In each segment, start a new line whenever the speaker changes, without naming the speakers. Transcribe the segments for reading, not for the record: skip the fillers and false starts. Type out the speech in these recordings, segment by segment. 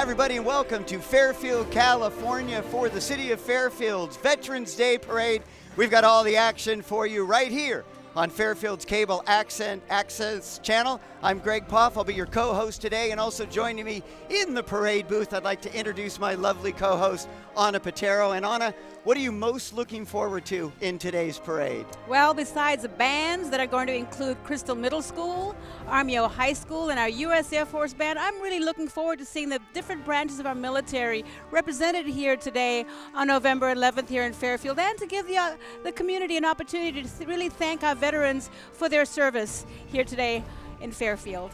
everybody, and welcome to Fairfield, California for the City of Fairfield's Veterans Day Parade. We've got all the action for you right here on Fairfield's cable access channel. I'm Greg Poff. I'll be your co-host today, and also joining me in the parade booth, I'd like to introduce my lovely co-host, Anna Patero. And Anna, what are you most looking forward to in today's parade?
Well, besides the bands that are going to include Crystal Middle School, Armio High School, and our U.S. Air Force Band, I'm really looking forward to seeing the different branches of our military represented here today on November 11th here in Fairfield, and to give the community an opportunity to really thank our veterans for their service here today in Fairfield.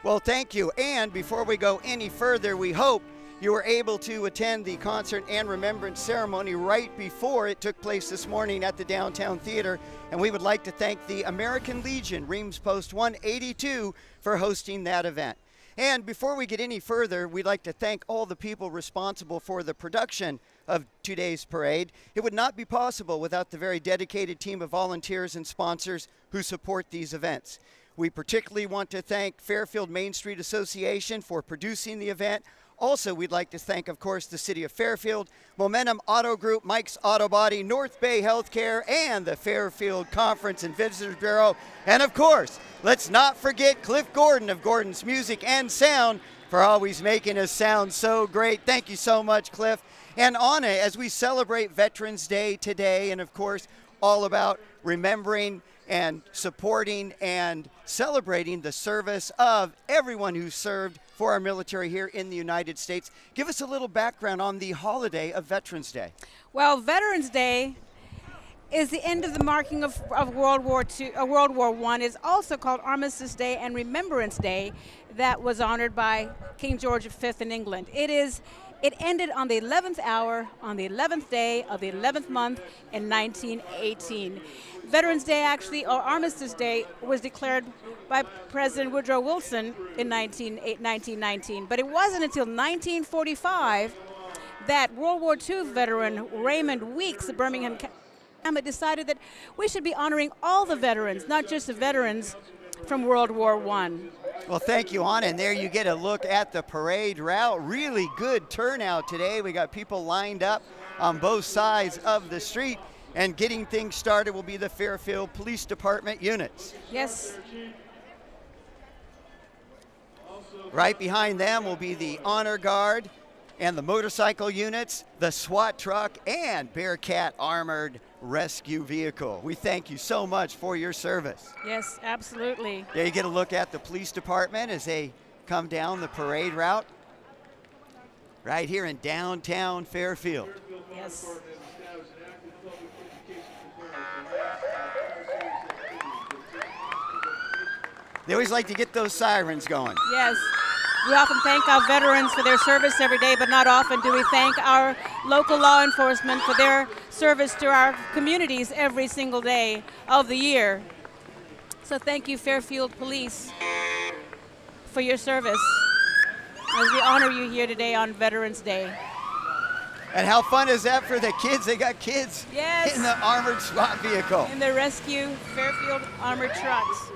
Well, thank you. And before we go any further, we hope you were able to attend the concert and remembrance ceremony right before it took place this morning at the Downtown Theater. And we would like to thank the American Legion, Reams Post 182, for hosting that event. And before we get any further, we'd like to thank all the people responsible for the production of today's parade. It would not be possible without the very dedicated team of volunteers and sponsors who support these events. We particularly want to thank Fairfield Main Street Association for producing the event. Also, we'd like to thank, of course, the City of Fairfield, Momentum Auto Group, Mike's Auto Body, North Bay Healthcare, and the Fairfield Conference and Visitors Bureau. And of course, let's not forget Cliff Gordon of Gordon's Music and Sound for always making us sound so great. Thank you so much, Cliff. And Anna, as we celebrate Veterans Day today, and of course, all about remembering and supporting and celebrating the service of everyone who served for our military here in the United States. Give us a little background on the holiday of Veterans Day.
Well, Veterans Day is the end of the marking of World War I. It's also called Armistice Day and Remembrance Day, that was honored by King George V in England. It ended on the 11th hour, on the 11th day of the 11th month in 1918. Veterans Day, actually, or Armistice Day, was declared by President Woodrow Wilson in 1919. But it wasn't until 1945 that World War II veteran Raymond Weeks of Birmingham decided that we should be honoring all the veterans, not just the veterans from World War I.
Well, thank you, Anna. And there you get a look at the parade route. Really good turnout today. We got people lined up on both sides of the street. And getting things started will be the Fairfield Police Department units.
Yes.
Right behind them will be the Honor Guard and the motorcycle units, the SWAT truck, and Bearcat Armored Rescue Vehicle. We thank you so much for your service.
Yes, absolutely.
There you get a look at the police department as they come down the parade route right here in downtown Fairfield.
Yes.
They always like to get those sirens going.
Yes. We often thank our veterans for their service every day, but not often do we thank our local law enforcement for their service to our communities every single day of the year. So thank you, Fairfield Police, for your service as we honor you here today on Veterans Day.
And how fun is that for the kids? They got kids
Yes.
in the armored SWAT vehicle.
In the rescue Fairfield armored trucks.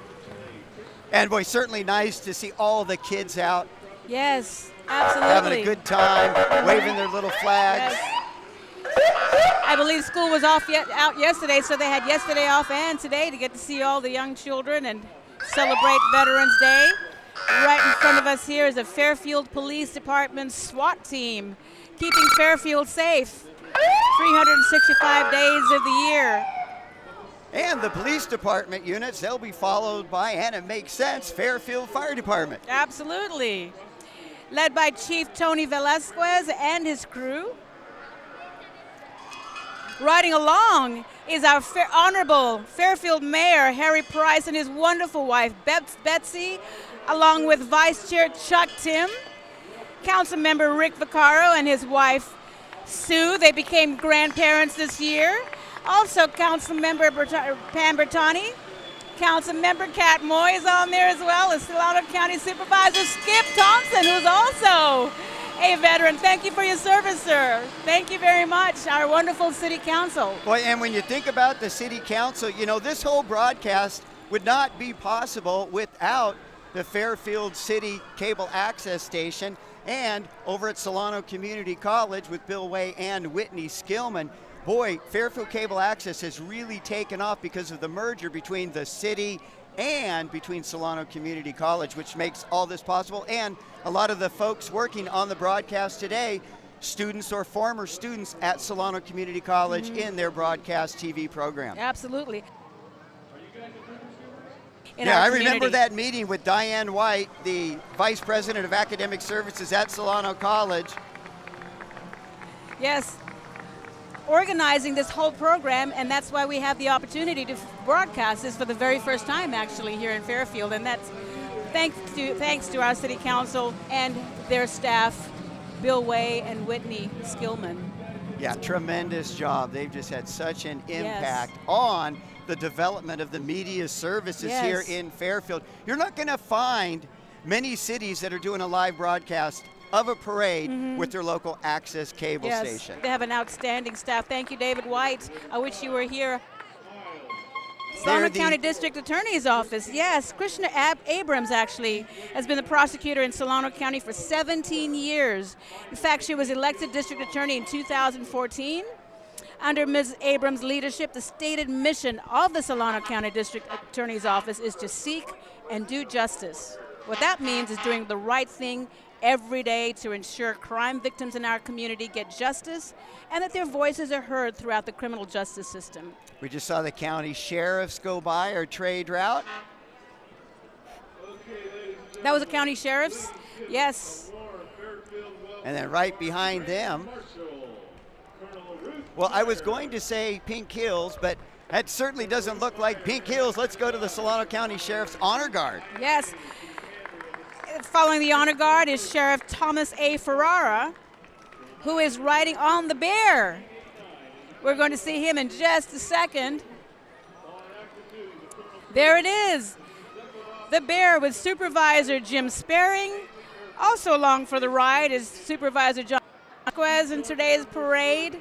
And boy, certainly nice to see all the kids out.
Yes, absolutely.
Having a good time, waving their little flags.
Yes. I believe school was out yesterday, so they had yesterday off and today to get to see all the young children and celebrate Veterans Day. Right in front of us here is a Fairfield Police Department SWAT team, keeping Fairfield safe 365 days of the year.
And the police department units, they'll be followed by, and it makes sense, Fairfield Fire Department.
Absolutely. Led by Chief Tony Velasquez and his crew. Riding along is our Honorable Fairfield Mayor Harry Price and his wonderful wife Betsy, along with Vice Chair Chuck Tim, Council Member Rick Vaccaro and his wife Sue. They became grandparents this year. Also, Council Member Pam Bertani, Council Member Kat Moy is on there as well, as Solano County Supervisor Skip Thompson, who's also a veteran. Thank you for your service, sir. Thank you very much, our wonderful City Council.
Boy, and when you think about the City Council, you know, this whole broadcast would not be possible without the Fairfield City Cable Access Station. And over at Solano Community College with Bill Way and Whitney Skillman, boy, Fairfield Cable Access has really taken off because of the merger between the city and between Solano Community College, which makes all this possible. And a lot of the folks working on the broadcast today, students or former students at Solano Community College in their broadcast TV program.
Absolutely.
Yeah, I remember that meeting with Diane White, the Vice President of Academic Services at Solano College.
Yes, organizing this whole program, and that's why we have the opportunity to broadcast this for the very first time actually here in Fairfield, and that's thanks to our City Council and their staff, Bill Way and Whitney Skillman.
Yeah, tremendous job. They've just had such an impact on the development of the media services here in Fairfield. You're not going to find many cities that are doing a live broadcast of a parade with their local access cable station.
They have an outstanding staff. Thank you, David White. I wish you were here. Solano County District Attorney's Office. Yes, Krishna Abrams actually has been the prosecutor in Solano County for 17 years. In fact, she was elected district attorney in 2014. Under Ms. Abrams' leadership, the stated mission of the Solano County District Attorney's Office is to seek and do justice. What that means is doing the right thing every day to ensure crime victims in our community get justice and that their voices are heard throughout the criminal justice system.
We just saw the county sheriffs go by our trade route.
That was the county sheriffs, yes.
And then right behind them, well, I was going to say Pink Hills, but that certainly doesn't look like Pink Hills. Let's go to the Solano County Sheriff's Honor Guard.
Yes. Following the Honor Guard is Sheriff Thomas A. Ferrara, who is riding on the bear. We're going to see him in just a second. There it is. The bear with Supervisor Jim Sparing. Also along for the ride is Supervisor John Marquez in today's parade.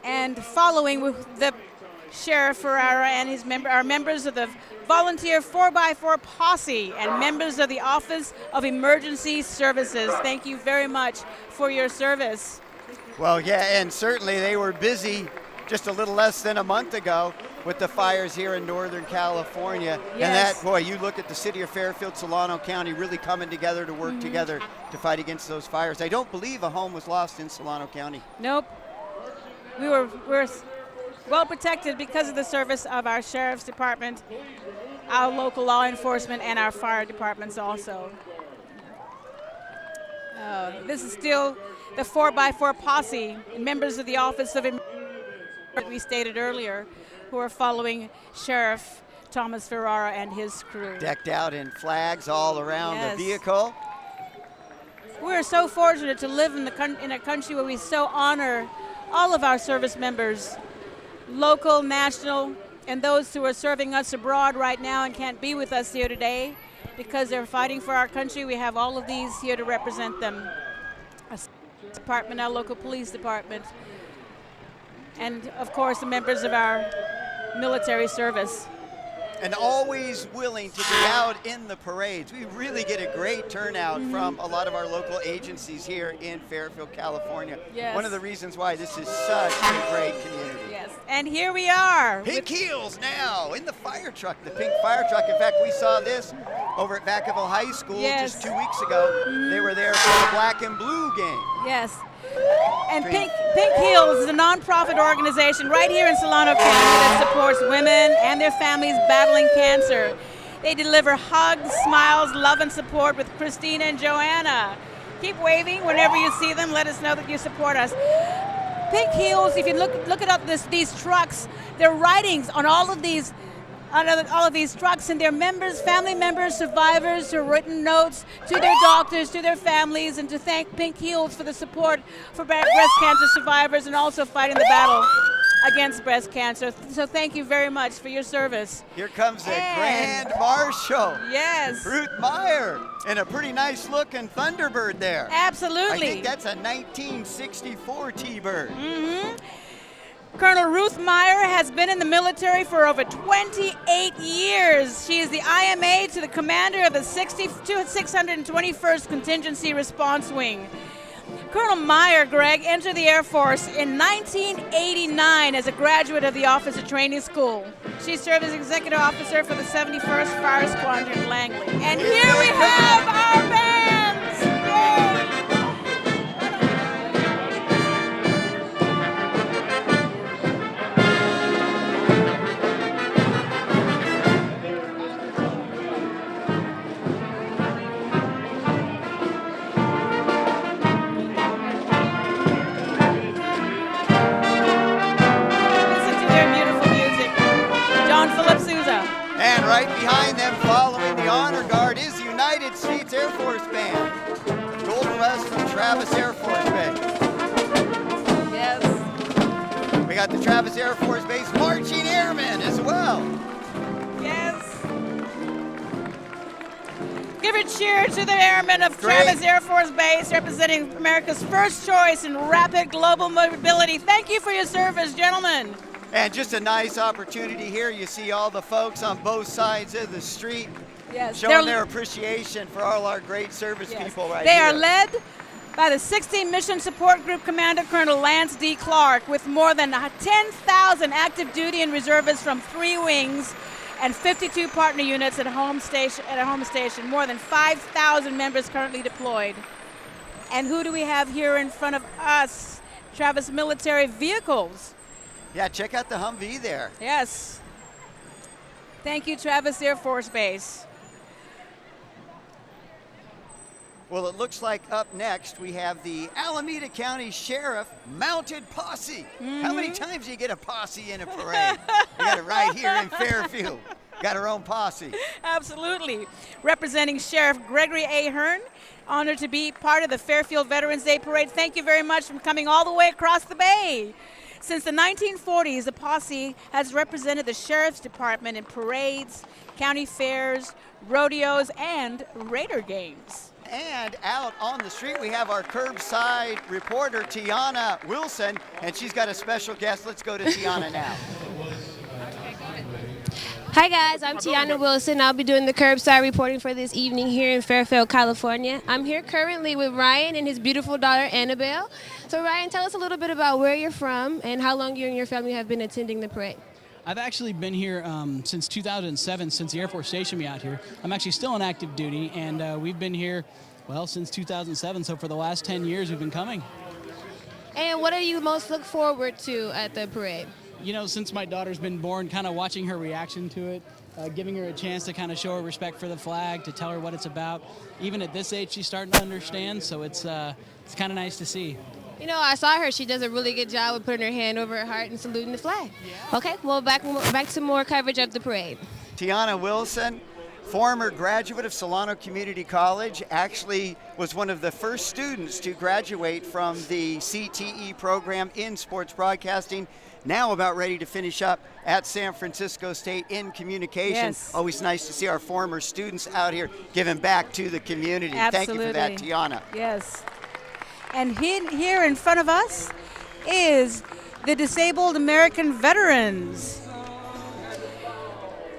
And following with the Sheriff Ferrara and his are members of the Volunteer 4x4 Posse and members of the Office of Emergency Services. Thank you very much for your service.
Well, yeah, and certainly they were busy just a little less than a month ago with the fires here in Northern California.
Yes.
And that, boy, you look at the city of Fairfield, Solano County really coming together to work together to fight against those fires. I don't believe a home was lost in Solano County.
Nope. We're well protected because of the service of our Sheriff's Department, our local law enforcement, and our fire departments also. This is still the 4x4 Posse, members of the Office of we stated earlier, who are following Sheriff Thomas Ferrara and his crew.
Decked out in flags all around the vehicle.
We are so fortunate to live in a country where we so honor all of our service members, local, national, and those who are serving us abroad right now and can't be with us here today because they're fighting for our country. We have all of these here to represent them. Our department, our local police department, and of course the members of our military service.
And always willing to be out in the parades. We really get a great turnout from a lot of our local agencies here in Fairfield, California.
Yes.
One of the reasons why this is such a great community.
Yes, and here we are.
Pink Heels now in the fire truck, the pink fire truck. In fact, we saw this over at Vacaville High School just 2 weeks ago. They were there for the black and blue game.
Yes. And Pink Heels is a nonprofit organization right here in Solano County that supports women and their families battling cancer. They deliver hugs, smiles, love, and support with Christina and Joanna. Keep waving whenever you see them. Let us know that you support us. Pink Heels, if you look it up, these trucks, they're writings on all of these trucks, and their members, family members, survivors who have written notes to their doctors, to their families, and to thank Pink Heels for the support for breast cancer survivors and also fighting the battle against breast cancer. So thank you very much for your service.
Here comes the Grand Marshal.
Yes.
Ruth Meyer, and a pretty nice looking Thunderbird there.
Absolutely.
I think that's a 1964 T-Bird.
Colonel Ruth Meyer has been in the military for over 28 years. She is the IMA to the commander of the 621st Contingency Response Wing. Colonel Meyer, Greg, entered the Air Force in 1989 as a graduate of the Officer Training School. She served as executive officer for the 71st Fire Squadron in Langley. And here we have our bands! Yay!
And right behind them, following the honor guard, is the United States Air Force Band. Golden West from Travis Air Force Base.
Yes.
We got the Travis Air Force Base marching airmen as well.
Yes. Give a cheer to the airmen of Travis Air Force Base, representing America's first choice in rapid global mobility. Thank you for your service, gentlemen.
And just a nice opportunity here. You see all the folks on both sides of the street showing their appreciation for all our great service people right here.
They are led by the 16 Mission Support Group Commander Colonel Lance D. Clark, with more than 10,000 active duty and reservists from 3 wings and 52 partner units at a home station. More than 5,000 members currently deployed. And who do we have here in front of us? Travis military vehicles.
Yeah, check out the Humvee there.
Yes. Thank you, Travis Air Force Base.
Well, it looks like up next we have the Alameda County Sheriff Mounted Posse. How many times do you get a posse in a parade? We got it right here in Fairfield. Got our own posse.
Absolutely. Representing Sheriff Gregory A. Hearn, honored to be part of the Fairfield Veterans Day Parade. Thank you very much for coming all the way across the bay. Since the 1940s, the posse has represented the Sheriff's Department in parades, county fairs, rodeos, and Raider games.
And out on the street, we have our curbside reporter, Tiana Wilson, and she's got a special guest. Let's go to Tiana now.
Hi guys, I'm Tiana Wilson. I'll be doing the curbside reporting for this evening here in Fairfield, California. I'm here currently with Ryan and his beautiful daughter, Annabelle. So Ryan, tell us a little bit about where you're from and how long you and your family have been attending the parade.
I've actually been here since 2007, since the Air Force stationed me out here. I'm actually still on active duty, and we've been here, well, since 2007, so for the last 10 years we've been coming.
And what do you most look forward to at the parade?
You know, since my daughter's been born, kind of watching her reaction to it, giving her a chance to kind of show her respect for the flag, to tell her what it's about. Even at this age, she's starting to understand, so it's kind of nice to see.
You know, I saw her. She does a really good job of putting her hand over her heart and saluting the flag. Yeah. Okay, well, back to more coverage of the parade.
Tiana Wilson, former graduate of Solano Community College, actually was one of the first students to graduate from the CTE program in sports broadcasting. Now about ready to finish up at San Francisco State in communication.
Yes.
Always nice to see our former students out here giving back to the community.
Absolutely.
Thank you for that, Tiana.
Yes. And here in front of us is the Disabled American Veterans.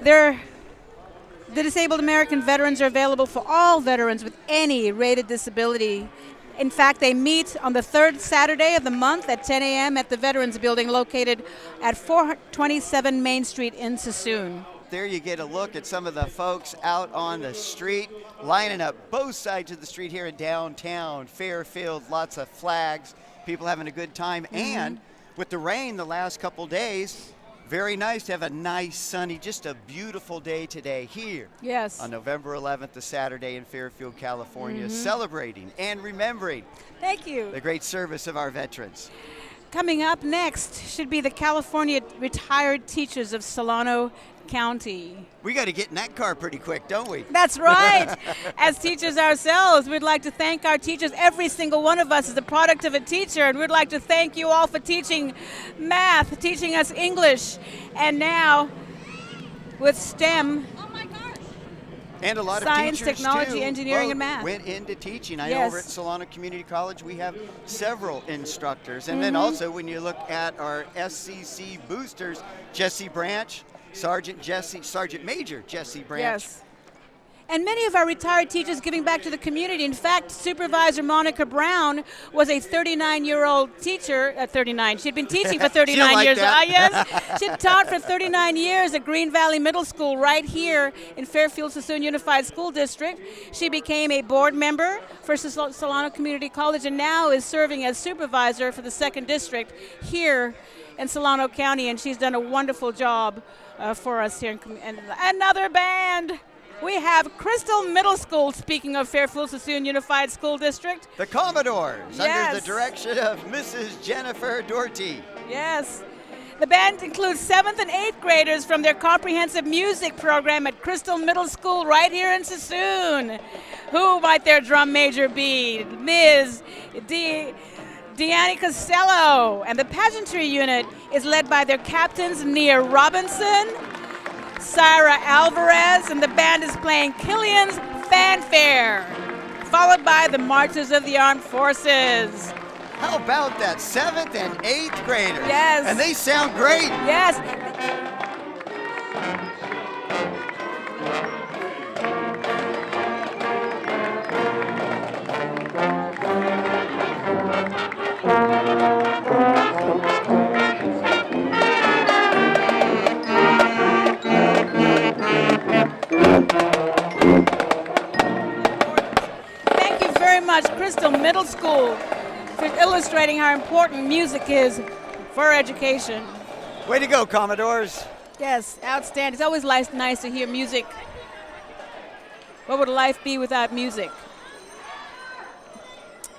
The Disabled American Veterans are available for all veterans with any rated disability. In fact, they meet on the 3rd Saturday of the month at 10 a.m. at the Veterans Building located at 427 Main Street in Sassoon.
There you get a look at some of the folks out on the street, lining up both sides of the street here in downtown Fairfield. Lots of flags, people having a good time. And with the rain the last couple days, very nice to have a nice, sunny, just a beautiful day today here.
Yes.
On November 11th, a Saturday in Fairfield, California, celebrating and remembering
Thank you.
the great service of our veterans.
Coming up next should be the California Retired Teachers of Solano County.
We got to get in that car pretty quick, don't we?
That's right. As teachers ourselves, we'd like to thank our teachers. Every single one of us is the product of a teacher, and we'd like to thank you all for teaching math, teaching us English, and now with STEM.
And a lot
Science,
of teachers
technology,
too,
engineering, and math.
went into teaching. I know
Yes.
over at Solano Community College we have several instructors. And
Mm-hmm.
then also when you look at our SCC boosters, Jesse Branch, Sergeant Major Jesse Branch.
Yes. And many of our retired teachers giving back to the community. In fact, Supervisor Monica Brown was a 39-year-old teacher at 39. She'd been teaching for 39
like
years.
that.
Yes. She'd taught for 39 years at Green Valley Middle School right here in Fairfield Sassoon Unified School District. She became a board member for Solano Community College and now is serving as supervisor for the 2nd District here in Solano County, and she's done a wonderful job for us here. And another band. We have Crystal Middle School, speaking of Fairfield Sassoon Unified School District.
The Commodores,
Yes.
under the direction of Mrs. Jennifer Doherty.
Yes. The band includes 7th and 8th graders from their comprehensive music program at Crystal Middle School right here in Sassoon. Who might their drum major be? Ms. Deanne Costello. And the pageantry unit is led by their captains, Nia Robinson, Sarah Alvarez, and the band is playing Killian's Fanfare, followed by the Marchers of the Armed Forces.
How about that? 7th and 8th graders.
Yes.
And they sound great.
Yes. Thank you very much, Crystal Middle School, for illustrating how important music is for education.
Way to go, Commodores.
Yes, outstanding. It's always nice to hear music. What would life be without music?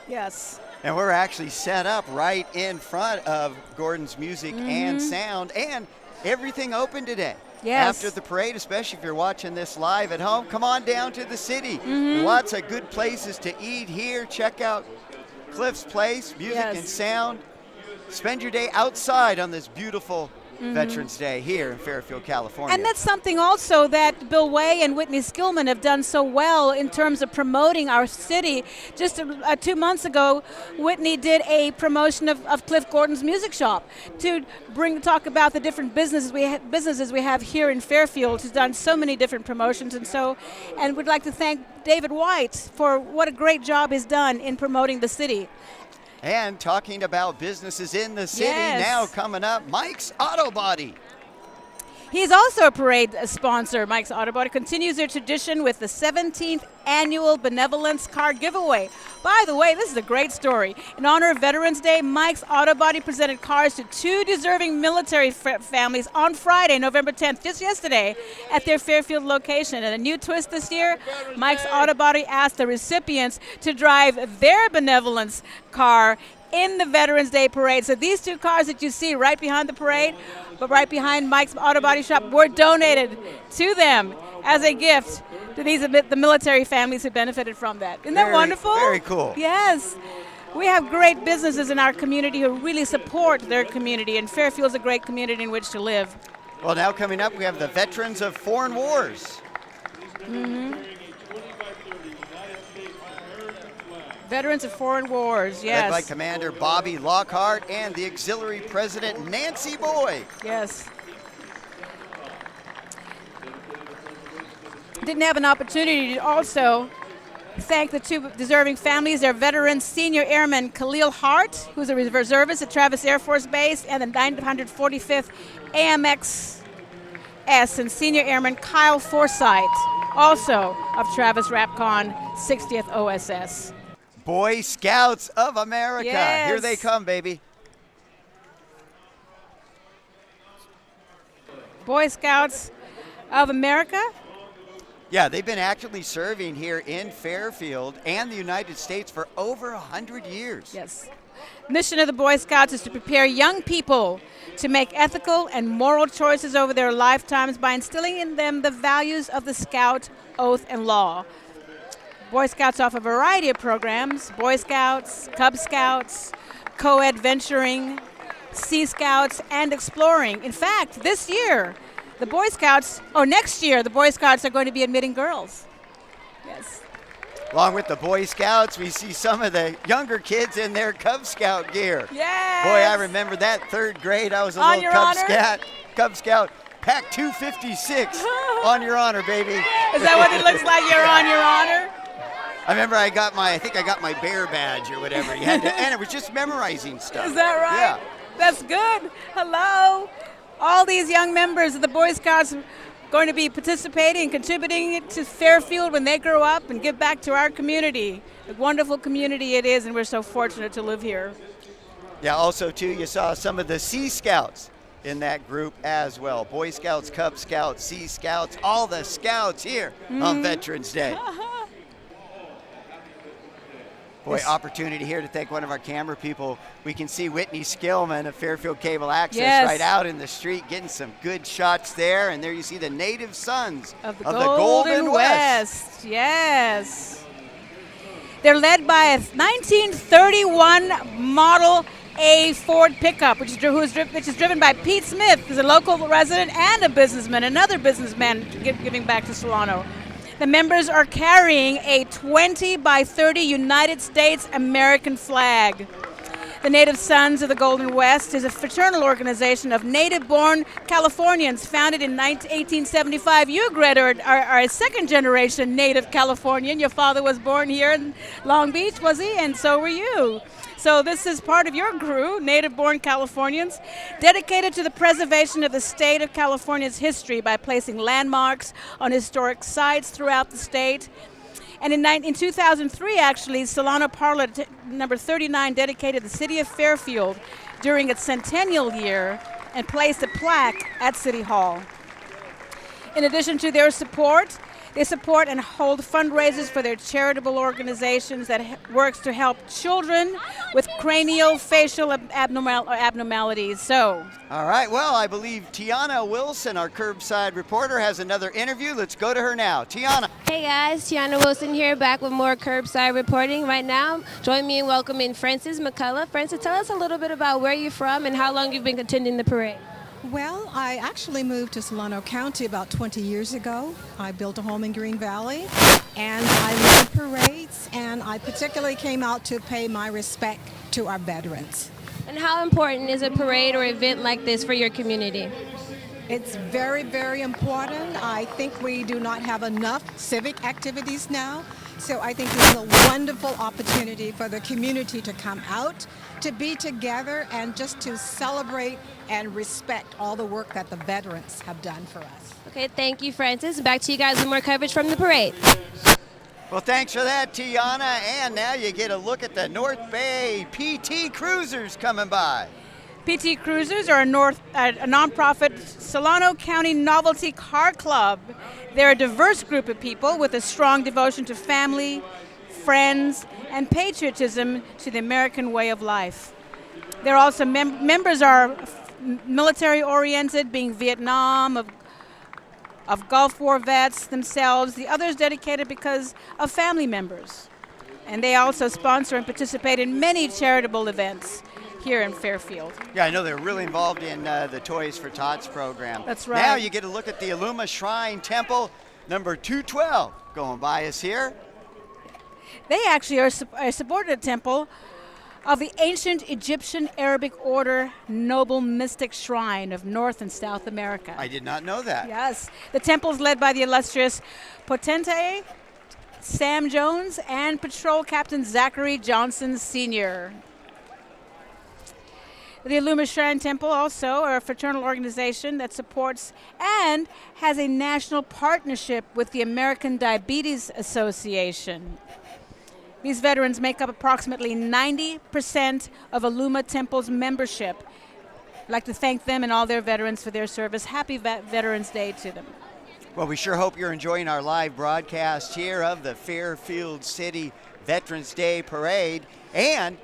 Yes.
And we're actually set up right in front of Gordon's Music and Sound, and everything open today.
Yes.
After the parade, especially if you're watching this live at home, come on down to the city. Lots of good places to eat here. Check out Cliff's Place, Music
Yes.
and Sound. Spend your day outside on this beautiful Veterans Day here in Fairfield, California.
And that's something also that Bill Way and Whitney Skillman have done so well in terms of promoting our city. Just 2 months ago, Whitney did a promotion of Cliff Gordon's Music Shop to talk about the different businesses we have here in Fairfield. He's done so many different promotions, and we'd like to thank David White for what a great job he's done in promoting the city.
And talking about businesses in the city,
Yes.
now coming up, Mike's Auto Body.
He's also a parade sponsor. Mike's Auto Body continues their tradition with the 17th annual Benevolence Car Giveaway. By the way, this is a great story. In honor of Veterans Day, Mike's Auto Body presented cars to 2 deserving military families on Friday, November 10th, just yesterday, at their Fairfield location. And a new twist this year, Mike's Auto Body asked the recipients to drive their benevolence car in the Veterans Day Parade. So these 2 cars that you see right behind the parade, but right behind Mike's Auto Body Shop, were donated to them as a gift to the military families who benefited from that. Isn't that wonderful?
Very cool.
Yes. We have great businesses in our community who really support their community, and Fairfield's a great community in which to live.
Well, now coming up, we have the Veterans of Foreign Wars.
Veterans of Foreign Wars, yes.
Led by Commander Bobby Lockhart and the Auxiliary President Nancy Boyd.
Yes. Didn't have an opportunity to also thank the 2 deserving families, their veteran Senior Airman Khalil Hart, who's a reservist at Travis Air Force Base, and the 945th AMX S, and Senior Airman Kyle Forsythe, also of Travis Rapcon 60th OSS.
Boy Scouts of America.
Yes.
Here they come, baby.
Boy Scouts of America.
Yeah, they've been actively serving here in Fairfield and the United States for over 100 years.
Yes. Mission of the Boy Scouts is to prepare young people to make ethical and moral choices over their lifetimes by instilling in them the values of the Scout, oath, and law. Boy Scouts offer a variety of programs: Boy Scouts, Cub Scouts, co-ed venturing, Sea Scouts, and exploring. In fact, next year, the Boy Scouts are going to be admitting girls. Yes.
Along with the Boy Scouts, we see some of the younger kids in their Cub Scout gear.
Yes.
Boy, I remember that 3rd grade. I was a
On
little
your
Cub
honor?
Scout. Pack 256. On your honor, baby.
Is that what it looks like? You're on your honor?
I remember I think I got my bear badge or whatever. You had to, and it was just memorizing stuff.
Is that right?
Yeah.
That's good. Hello. All these young members of the Boy Scouts are going to be participating and contributing to Fairfield when they grow up and give back to our community. A wonderful community it is, and we're so fortunate to live here.
Yeah, also, too, you saw some of the Sea Scouts in that group as well. Boy Scouts, Cub Scouts, Sea Scouts, all the scouts here on Veterans Day. Boy, opportunity here to thank one of our camera people. We can see Whitney Skillman of Fairfield Cable Access right out in the street getting some good shots there. And there you see the native sons
of the
Golden West.
Yes. They're led by a 1931 Model A Ford pickup, which is driven by Pete Smith, who's a local resident and a businessman, another businessman giving back to Solano. The members are carrying a 20 by 30 United States American flag. The Native Sons of the Golden West is a fraternal organization of native-born Californians founded in 1875. You, Greta, are a second-generation native Californian. Your father was born here in Long Beach, was he? And so were you. So this is part of your crew, native-born Californians, dedicated to the preservation of the state of California's history by placing landmarks on historic sites throughout the state. And in 2003, actually, Solano Parlor number 39 dedicated the city of Fairfield during its centennial year and placed a plaque at City Hall. In addition to their support, they support and hold fundraisers for their charitable organizations that works to help children with craniofacial abnormalities. So,
all right, well, I believe Tiana Wilson, our curbside reporter, has another interview. Let's go to her now. Tiana.
Hey guys, Tiana Wilson here, back with more curbside reporting. Right now, join me in welcoming Frances McCullough. Frances, tell us a little bit about where you're from and how long you've been attending the parade.
Well, I actually moved to Solano County about 20 years ago. I built a home in Green Valley, and I love parades, and I particularly came out to pay my respect to our veterans.
And how important is a parade or event like this for your community?
It's very, very important. I think we do not have enough civic activities now, so I think this is a wonderful opportunity for the community to come out, to be together, and just to celebrate and respect all the work that the veterans have done for us.
Okay, thank you, Frances. Back to you guys with more coverage from the parade.
Well, thanks for that, Tiana. And now you get a look at the North Bay PT Cruisers coming by.
PT Cruisers are a nonprofit Solano County novelty car club. They're a diverse group of people with a strong devotion to family, friends, and patriotism to the American way of life. They're also members are military-oriented, being Vietnam, of Gulf War vets themselves. The others dedicated because of family members. And they also sponsor and participate in many charitable events here in Fairfield.
Yeah, I know they're really involved in the Toys for Tots program.
That's right.
Now you get a look at the Aluma Shrine Temple, number 212, going by us here.
They actually are a subordinate temple of the ancient Egyptian Arabic order Noble Mystic Shrine of North and South America.
I did not know that.
Yes. The temple is led by the illustrious Potente Sam Jones and Patrol Captain Zachary Johnson Sr. The Aluma Shrine Temple also are a fraternal organization that supports and has a national partnership with the American Diabetes Association. These veterans make up approximately 90% of Aluma Temple's membership. I'd like to thank them and all their veterans for their service. Happy Veterans Day to them.
Well, we sure hope you're enjoying our live broadcast here of the Fairfield City Veterans Day Parade. And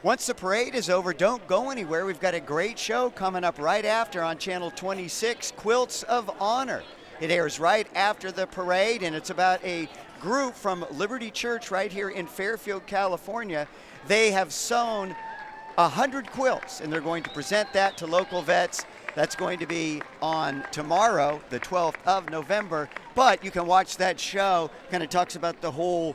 once the parade is over, don't go anywhere. We've got a great show coming up right after on Channel 26, Quilts of Honor. It airs right after the parade, and it's about a group from Liberty Church right here in Fairfield, California. They have sewn 100 quilts, and they're going to present that to local vets. That's going to be on tomorrow, the 12th of November. But you can watch that show. Kind of talks about the whole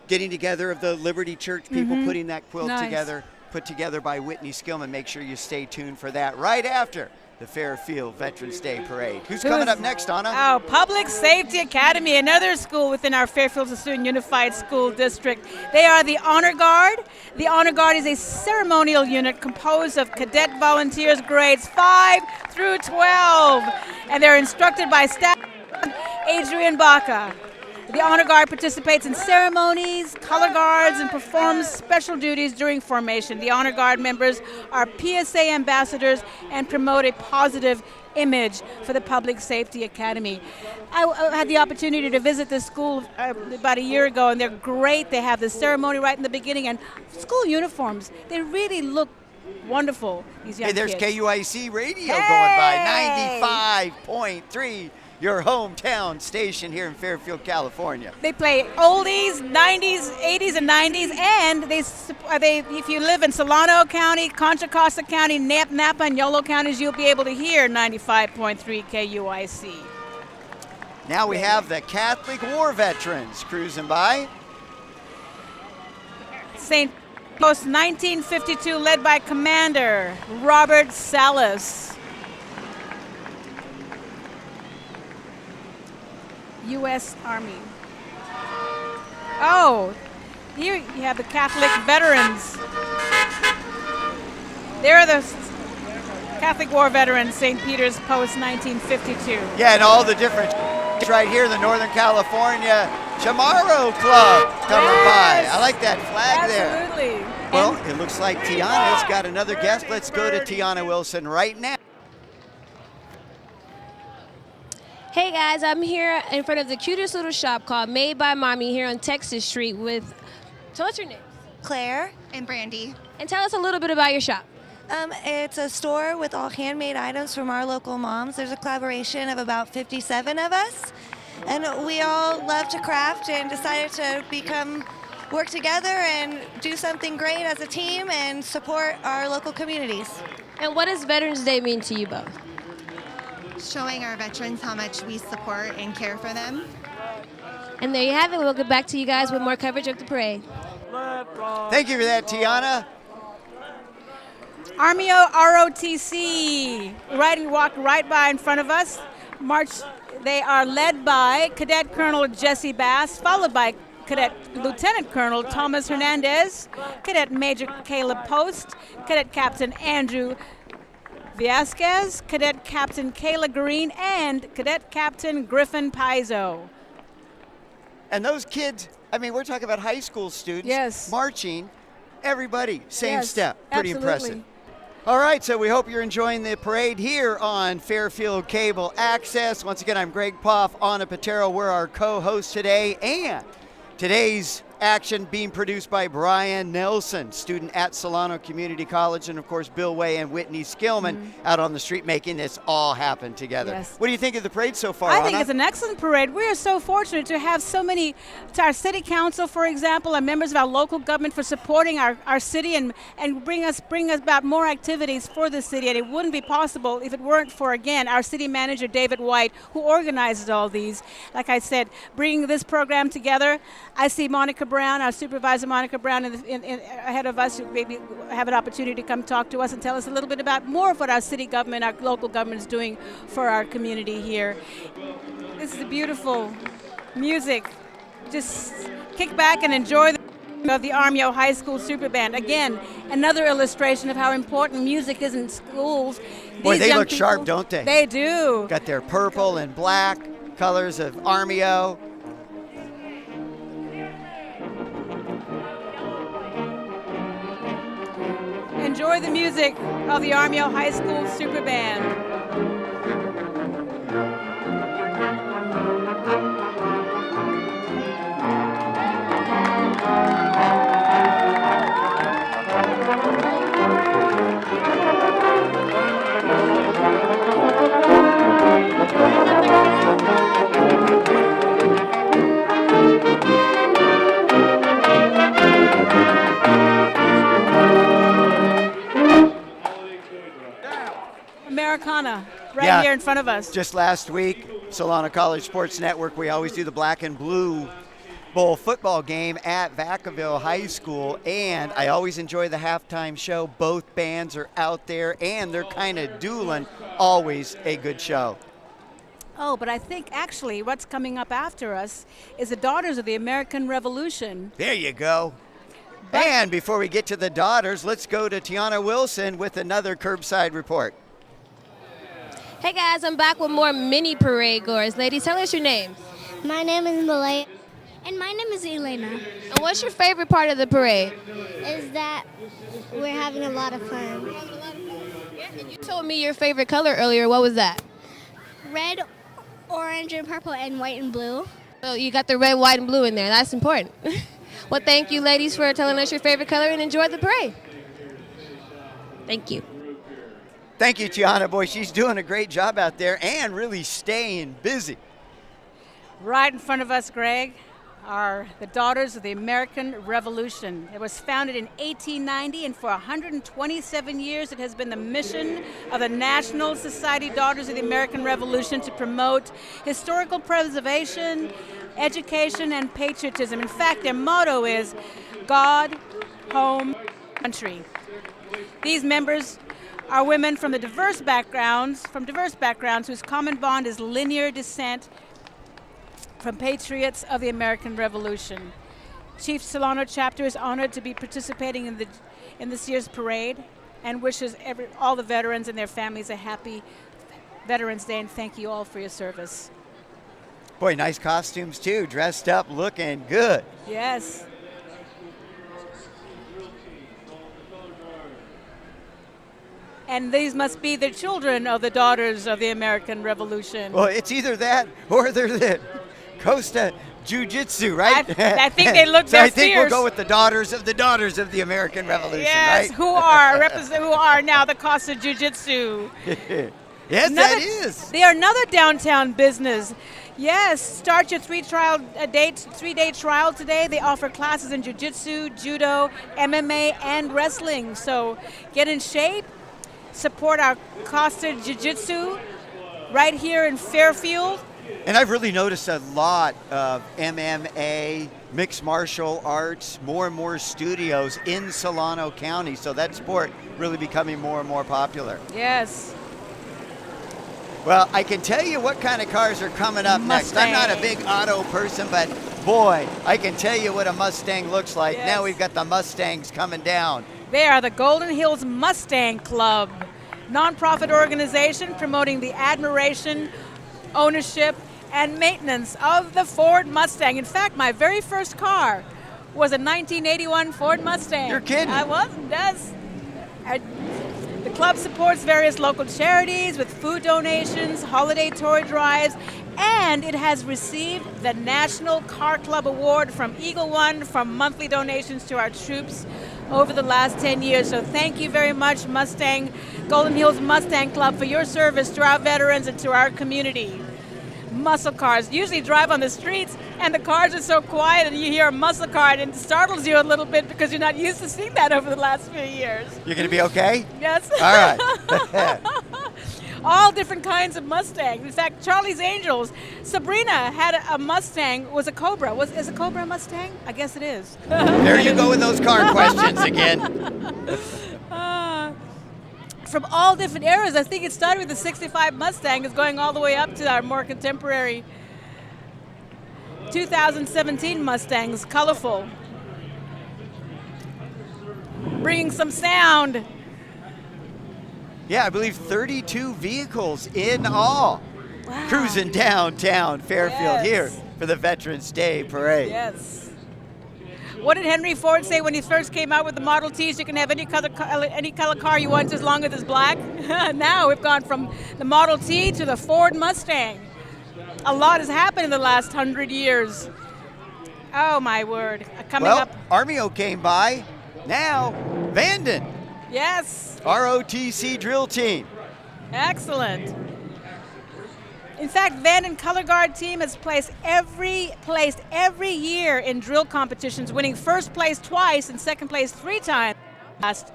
getting together of the Liberty Church people putting that quilt together, put together by Whitney Skillman. Make sure you stay tuned for that right after the Fairfield Veterans Day Parade. Who's coming up next, Anna?
Oh, Public Safety Academy, another school within our Fairfield Sassoon Unified School District. They are the Honor Guard. The Honor Guard is a ceremonial unit composed of cadet volunteers grades 5 through 12, and they're instructed by Staff Adrian Baca. The Honor Guard participates in ceremonies, color guards, and performs special duties during formation. The Honor Guard members are PSA ambassadors and promote a positive image for the Public Safety Academy. I had the opportunity to visit this school about a year ago, and they're great. They have the ceremony right in the beginning, and school uniforms, they really look wonderful, these young
there's
kids.
KUIC radio going by, 95.3. Your hometown station here in Fairfield, California.
They play oldies, 90s, 80s, and 90s, and they if you live in Solano County, Contra Costa County, Napa, and Yolo counties, you'll be able to hear 95.3 KUIC.
Now we have the Catholic War Veterans cruising by.
St. Post 1952, led by Commander Robert Salas. U.S. Army. Oh, here you have the Catholic veterans. They're the Catholic War veterans, St. Peter's Post 1952.
Yeah, and all the different right here, the Northern California Chamorro Club coming by. I like that flag there.
Absolutely.
Well, it looks like Tiana's got another guest. Let's go to Tiana Wilson right now.
Hey guys, I'm here in front of the cutest little shop called Made by Mommy here on Texas Street with, so what's your name?
Claire and Brandy.
And tell us a little bit about your shop.
It's a store with all handmade items from our local moms. There's a collaboration of about 57 of us, and we all love to craft and decided to work together and do something great as a team and support our local communities.
And what does Veterans Day mean to you both?
Showing our veterans how much we support and care for them.
And there you have it. We'll get back to you guys with more coverage of the parade.
Thank you for that, Tiana.
Armio ROTC, walk right by in front of us. They are led by Cadet Colonel Jesse Bass, followed by Cadet Lieutenant Colonel Thomas Hernandez, Cadet Major Caleb Post, Cadet Captain Andrew Vasquez, Cadet Captain Kayla Green, and Cadet Captain Griffin Paizo.
And those kids, I mean, we're talking about high school students.
Yes.
Marching, everybody, same
Yes,
step. Pretty
absolutely.
impressive. All right, so we hope you're enjoying the parade here on Fairfield Cable Access. Once again, I'm Greg Poff, Anna Patero. We're our co-host today, and today's action being produced by Brian Nelson, student at Solano Community College, and of course Bill Way and Whitney Skillman out on the street making this all happen together.
Yes.
What do you think of the parade so far,
I think
Anna?
it's an excellent parade. We are so fortunate to have so many, to our city council, for example, and members of our local government for supporting our city and bring us about more activities for the city. And it wouldn't be possible if it weren't for, again, our city manager, David White, who organizes all these. Like I said, bringing this program together. I see Monica Brown, our supervisor Monica Brown, ahead of us, who maybe have an opportunity to come talk to us and tell us a little bit about more of what our city government, our local government is doing for our community here. This is beautiful music. Just kick back and enjoy of the Armio High School Super Band. Again, another illustration of how important music is in schools.
Boy,
These
they
young
look
people,
sharp, don't they?
They do.
Got their purple and black colors of Armio.
Enjoy the music of the Armio High School Super Band.
Yeah.
here in front of us.
Just last week, Solana College Sports Network, we always do the Black and Blue Bowl football game at Vacaville High School, and I always enjoy the halftime show. Both bands are out there, and they're kind of dueling. Always a good show.
Oh, but I think actually what's coming up after us is the Daughters of the American Revolution.
There you go. And before we get to the Daughters, let's go to Tiana Wilson with another curbside report.
Hey guys, I'm back with more mini parade goers. Ladies, tell us your names.
My name is Malaya. And my name is Elena.
And what's your favorite part of the parade?
Is that we're having a lot of fun.
Yeah, and you told me your favorite color earlier. What was that?
Red, orange, and purple, and white and blue.
So you got the red, white, and blue in there. That's important. Well, thank you, ladies, for telling us your favorite color, and enjoy the parade. Thank you.
Thank you, Tiana. Boy, she's doing a great job out there and really staying busy.
Right in front of us, Greg, are the Daughters of the American Revolution. It was founded in 1890, and for 127 years it has been the mission of the National Society Daughters of the American Revolution to promote historical preservation, education, and patriotism. In fact, their motto is God, Home, Country. These members are women from diverse backgrounds whose common bond is linear descent from patriots of the American Revolution. Chief Solano Chapter is honored to be participating in this year's parade and wishes all the veterans and their families a happy Veterans Day, and thank you all for your service.
Boy, nice costumes too, dressed up, looking good.
Yes. And these must be the children of the Daughters of the American Revolution.
Well, it's either that or they're the Costa Jiu-Jitsu, right?
I think they look
so
their
I think
fierce.
we'll go with the Daughters of the American Revolution,
yes,
right?
who are now the Costa Jiu-Jitsu.
Yes, that is.
They are another downtown business. Yes, start your three-day trial today. They offer classes in jiu-jitsu, judo, MMA, and wrestling. So get in shape, support our Costa Jiu-Jitsu right here in Fairfield.
And I've really noticed a lot of MMA, mixed martial arts, more and more studios in Solano County. So that sport really becoming more and more popular.
Yes.
Well, I can tell you what kind of cars are coming up next. I'm not a big auto person, but boy, I can tell you what a Mustang looks like.
Yes.
Now we've got the Mustangs coming down.
They are the Golden Hills Mustang Club, nonprofit organization promoting the admiration, ownership, and maintenance of the Ford Mustang. In fact, my very first car was a 1981 Ford Mustang.
You're kidding.
I wasn't, yes. The club supports various local charities with food donations, holiday toy drives, and it has received the National Car Club Award from Eagle One from monthly donations to our troops over the last 10 years. So thank you very much, Golden Hills Mustang Club, for your service to our veterans and to our community. Muscle cars usually drive on the streets, and the cars are so quiet, and you hear a muscle car, and it startles you a little bit because you're not used to seeing that over the last few years.
You're going to be okay?
Yes.
All right.
All different kinds of Mustangs. In fact, Charlie's Angels, Sabrina had a Mustang, was a Cobra. Is a Cobra a Mustang? I guess it is.
There you go with those car questions again.
From all different eras. I think it started with the 65 Mustang, is going all the way up to our more contemporary 2017 Mustangs, colorful. Bringing some sound.
Yeah, I believe 32 vehicles in all.
Wow.
Cruising downtown Fairfield
Yes.
here for the Veterans Day Parade.
Yes. What did Henry Ford say when he first came out with the Model Ts? You can have any color car you want as long as it's black. Now we've gone from the Model T to the Ford Mustang. A lot has happened in the last 100 years. Oh my word. Coming up.
Armio came by. Now, Vanden.
Yes.
ROTC drill team.
Excellent. In fact, Vanden Color Guard team has placed every year in drill competitions, winning first place twice and second place 3 times in the last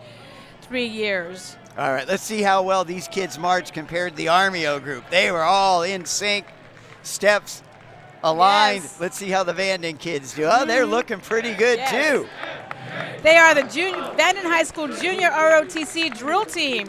3 years.
All right, let's see how well these kids march compared to the Armio group. They were all in sync, steps aligned.
Yes.
Let's see how the Vanden kids do. Oh, they're looking pretty good too.
They are the Vanden High School Junior ROTC drill team.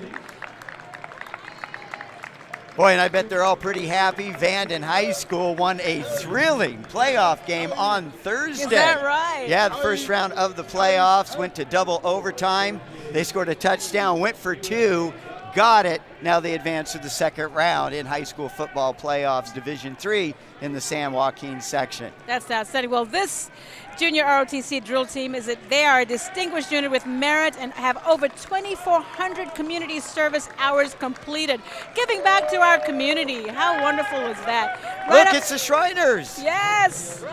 Boy, and I bet they're all pretty happy. Vanden High School won a thrilling playoff game on Thursday.
Is that right?
Yeah, the first round of the playoffs went to double overtime. They scored a touchdown, went for 2, got it. Now they advance to the second round in high school football playoffs, Division III in the San Joaquin section.
That's outstanding. Well, this junior ROTC drill team they are a distinguished unit with merit and have over 2,400 community service hours completed, giving back to our community. How wonderful is that?
Look, it's the Shriners.
Yes.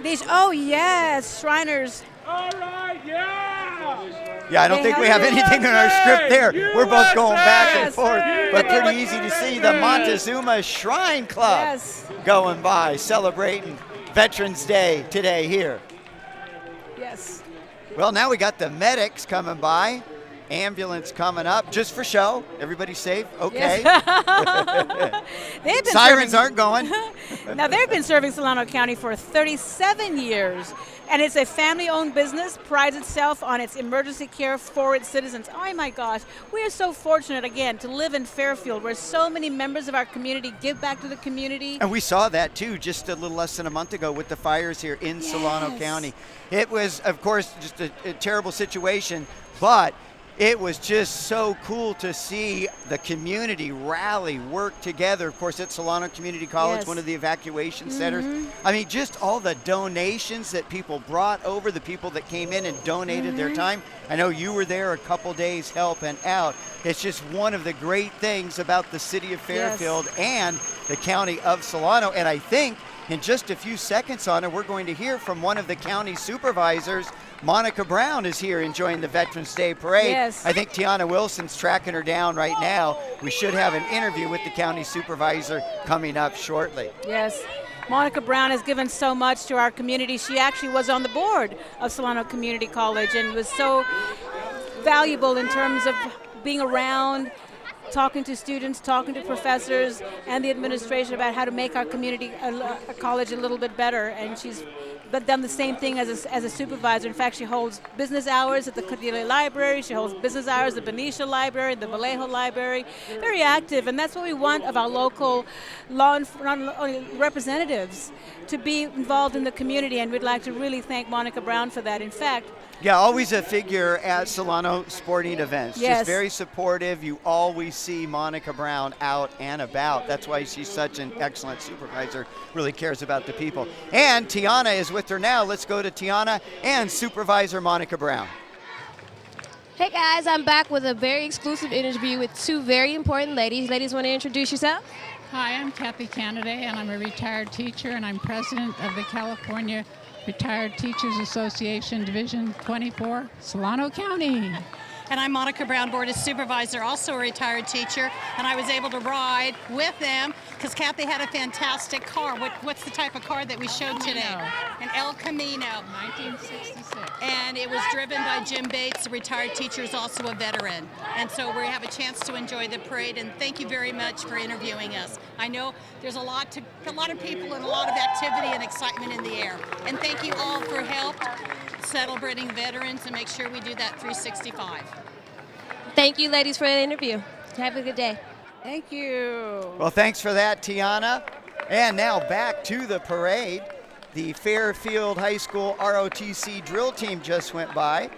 Yes, Shriners.
All right, yeah.
Yeah, I don't think we have anything in our script there. We're both going back and forth, but pretty easy to see the Montezuma Shrine Club going by, celebrating Veterans Day today here.
Yes.
Well, now we got the medics coming by, ambulance coming up, just for show. Everybody safe? Okay.
Yes.
Sirens aren't going.
Now, they've been serving Solano County for 37 years. And it's a family-owned business, prides itself on its emergency care for its citizens. Oh my gosh, we are so fortunate, again, to live in Fairfield, where so many members of our community give back to the community.
And we saw that, too, just a little less than a month ago with the fires here in Solano County. It was, of course, just a terrible situation, but it was just so cool to see the community rally, work together. Of course, at Solano Community College, one of the evacuation centers. I mean, just all the donations that people brought over, the people that came in and donated their time. I know you were there a couple days helping out. It's just one of the great things about the city of Fairfield and the county of Solano. And I think in just a few seconds on it, we're going to hear from one of the county supervisors. Monica Brown is here enjoying the Veterans Day Parade.
Yes.
I think Tiana Wilson's tracking her down right now. We should have an interview with the county supervisor coming up shortly.
Yes. Monica Brown has given so much to our community. She actually was on the board of Solano Community College and was so valuable in terms of being around, talking to students, talking to professors and the administration about how to make our community, a college, a little bit better. And she's done the same thing as a supervisor. In fact, she holds business hours at the Cordelia Library. She holds business hours at the Benicia Library, the Vallejo Library. Very active, and that's what we want of our local representatives, to be involved in the community, and we'd like to really thank Monica Brown for that. In fact,
yeah, always a figure at Solano sporting events.
Yes.
Just very supportive. You always see Monica Brown out and about. That's why she's such an excellent supervisor, really cares about the people. And Tiana is with her now. Let's go to Tiana and Supervisor Monica Brown.
Hey guys, I'm back with a very exclusive interview with 2 very important ladies. Ladies, want to introduce yourself?
Hi, I'm Kathy Canaday, and I'm a retired teacher, and I'm president of the California Retired Teachers Association, Division 24, Solano County.
And I'm Monica Brown, Board of Supervisor, also a retired teacher, and I was able to ride with them because Kathy had a fantastic car. What's the type of car that we showed today? An El Camino.
1966.
And it was driven by Jim Bates, a retired teacher, is also a veteran. And so we have a chance to enjoy the parade, and thank you very much for interviewing us. I know there's a lot of people and a lot of activity and excitement in the air. And thank you all for help celebrating veterans, and make sure we do that 365.
Thank you, ladies, for the interview. Have a good day.
thank you.
Well, thanks for that, Tiana. And now back to the parade. The Fairfield High School ROTC drill team just went by.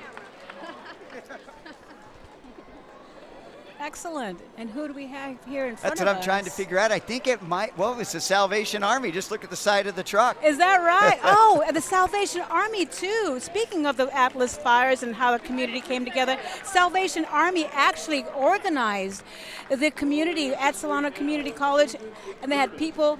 Excellent. And who do we have here in front
That's
of
what
us?
I'm trying to figure out. I think it might, well, it's the Salvation Army. Just look at the side of the truck.
Is that right? Oh, and the Salvation Army, too. Speaking of the Atlas fires and how the community came together, Salvation Army actually organized the community at Solano Community College, and they had people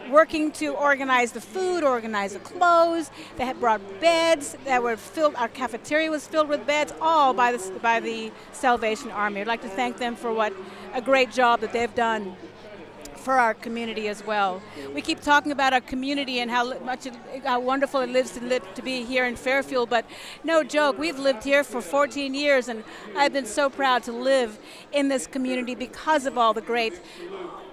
working to organize the food, organize the clothes. They had brought beds that were filled. Our cafeteria was filled with beds, all by the Salvation Army. I'd like to thank them for what a great job that they've done. for our community as well. We keep talking about our community and how wonderful it is to be here in Fairfield, but no joke, we've lived here for 14 years, and I've been so proud to live in this community because of all the great